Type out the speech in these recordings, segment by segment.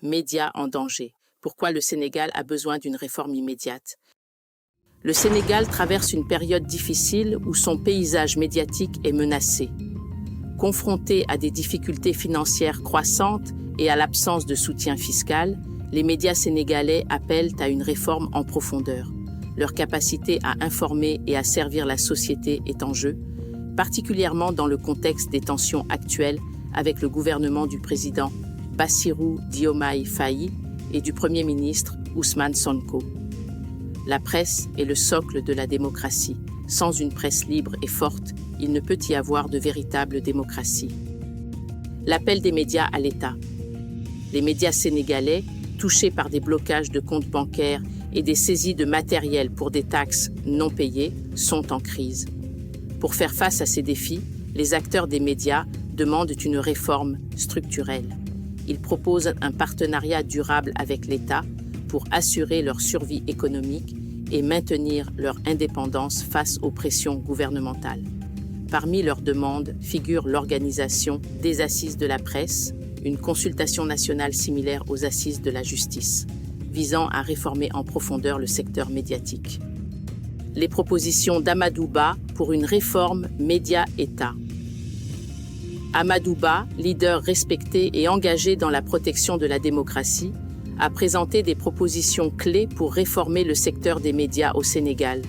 médias en danger. Pourquoi le Sénégal a besoin d'une réforme immédiate? Le Sénégal traverse une période difficile où son paysage médiatique est menacé. Confronté à des difficultés financières croissantes et à l'absence de soutien fiscal, les médias sénégalais appellent à une réforme en profondeur. Leur capacité à informer et à servir la société est en jeu, particulièrement dans le contexte des tensions actuelles avec le gouvernement du président Bassirou Diomaye Faye et du Premier ministre Ousmane Sonko. La presse est le socle de la démocratie. Sans une presse libre et forte, il ne peut y avoir de véritable démocratie. L'appel des médias à l'État. Les médias sénégalais, touchés par des blocages de comptes bancaires et des saisies de matériel pour des taxes non payées, sont en crise. Pour faire face à ces défis, les acteurs des médias demandent une réforme structurelle. Ils proposent un partenariat durable avec l'État pour assurer leur survie économique et maintenir leur indépendance face aux pressions gouvernementales. Parmi leurs demandes figure l'organisation des assises de la presse, une consultation nationale similaire aux assises de la justice, visant à réformer en profondeur le secteur médiatique. Les propositions d'Amadou Ba pour une réforme média-État. Amadou Ba, leader respecté et engagé dans la protection de la démocratie, a présenté des propositions clés pour réformer le secteur des médias au Sénégal.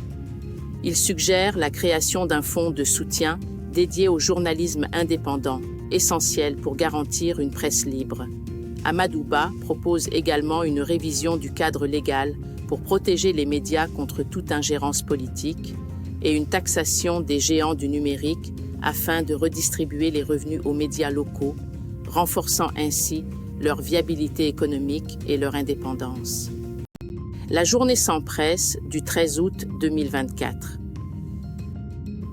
Il suggère la création d'un fonds de soutien dédié au journalisme indépendant, essentiel pour garantir une presse libre. Amadou Ba propose également une révision du cadre légal pour protéger les médias contre toute ingérence politique et une taxation des géants du numérique afin de redistribuer les revenus aux médias locaux, renforçant ainsi leur viabilité économique et leur indépendance. La journée sans presse du 13 août 2024.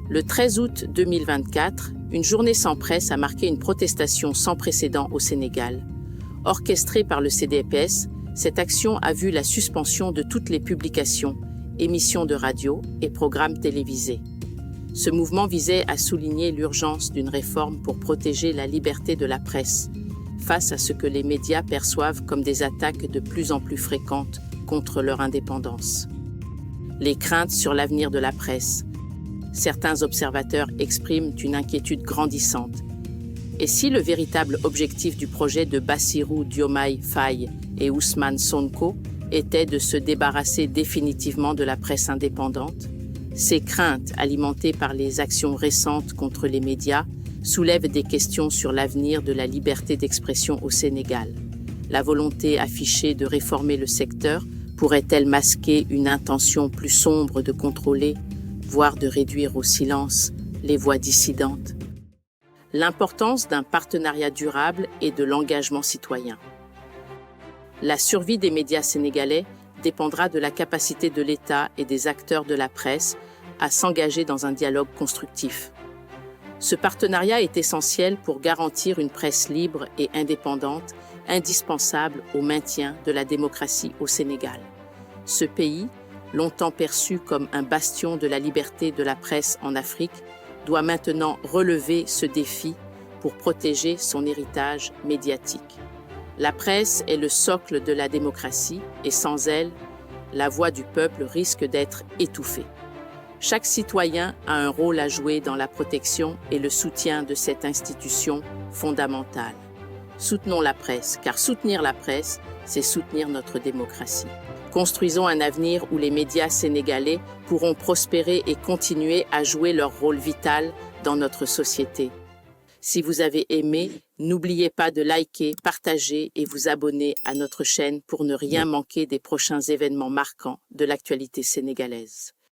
Le 13 août 2024, une journée sans presse a marqué une protestation sans précédent au Sénégal. Orchestrée par le CDPS, cette action a vu la suspension de toutes les publications, émissions de radio et programmes télévisés. Ce mouvement visait à souligner l'urgence d'une réforme pour protéger la liberté de la presse, face à ce que les médias perçoivent comme des attaques de plus en plus fréquentes contre leur indépendance. Les craintes sur l'avenir de la presse. Certains observateurs expriment une inquiétude grandissante. Et si le véritable objectif du projet de Bassirou Diomaye Faye et Ousmane Sonko était de se débarrasser définitivement de la presse indépendante? Ces craintes, alimentées par les actions récentes contre les médias, soulèvent des questions sur l'avenir de la liberté d'expression au Sénégal. La volonté affichée de réformer le secteur pourrait-elle masquer une intention plus sombre de contrôler, voire de réduire au silence, les voix dissidentes? L'importance d'un partenariat durable et de l'engagement citoyen. La survie des médias sénégalais dépendra de la capacité de l'État et des acteurs de la presse à s'engager dans un dialogue constructif. Ce partenariat est essentiel pour garantir une presse libre et indépendante, indispensable au maintien de la démocratie au Sénégal. Ce pays, longtemps perçu comme un bastion de la liberté de la presse en Afrique, doit maintenant relever ce défi pour protéger son héritage médiatique. La presse est le socle de la démocratie et sans elle, la voix du peuple risque d'être étouffée. Chaque citoyen a un rôle à jouer dans la protection et le soutien de cette institution fondamentale. Soutenons la presse, car soutenir la presse, c'est soutenir notre démocratie. Construisons un avenir où les médias sénégalais pourront prospérer et continuer à jouer leur rôle vital dans notre société. Si vous avez aimé, n'oubliez pas de liker, partager et vous abonner à notre chaîne pour ne rien manquer des prochains événements marquants de l'actualité sénégalaise.